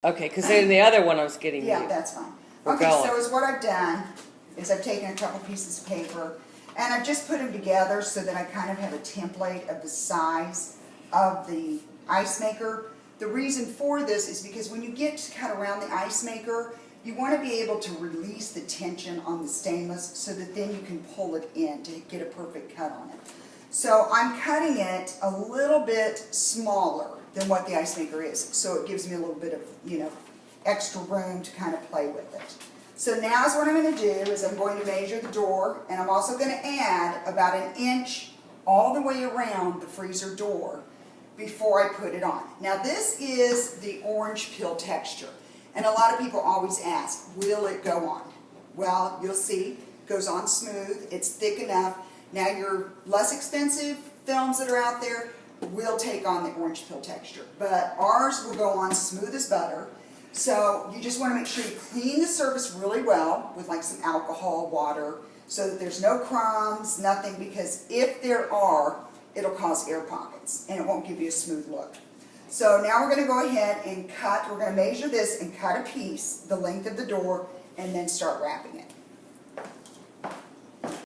Okay, because in the other one I was getting Yeah, you. that's fine. We're Okay, going. so is what I've done is I've taken a couple pieces of paper and I've just put them together so that I kind of have a template of the size of the ice maker. The reason for this is because when you get to cut around the ice maker, you want to be able to release the tension on the stainless so that then you can pull it in to get a perfect cut on it. So I'm cutting it a little bit smaller than what the ice maker is, so it gives me a little bit of, extra room to kind of play with it. So now is what I'm going to do is I'm going to measure the door, and I'm also going to add about 1 inch all the way around the freezer door before I put it on. Now this is the orange peel texture, and a lot of people always ask, will it go on? Well, you'll see, it goes on smooth, it's thick enough. Now your less expensive films that are out there will take on the orange peel texture, but ours will go on smooth as butter. So you just want to make sure you clean the surface really well with like some alcohol, water, so that there's no crumbs, nothing, because if there are, it'll cause air pockets and it won't give you a smooth look. So now we're going to go ahead and cut, we're going to measure this and cut a piece, the length of the door, and then start wrapping it.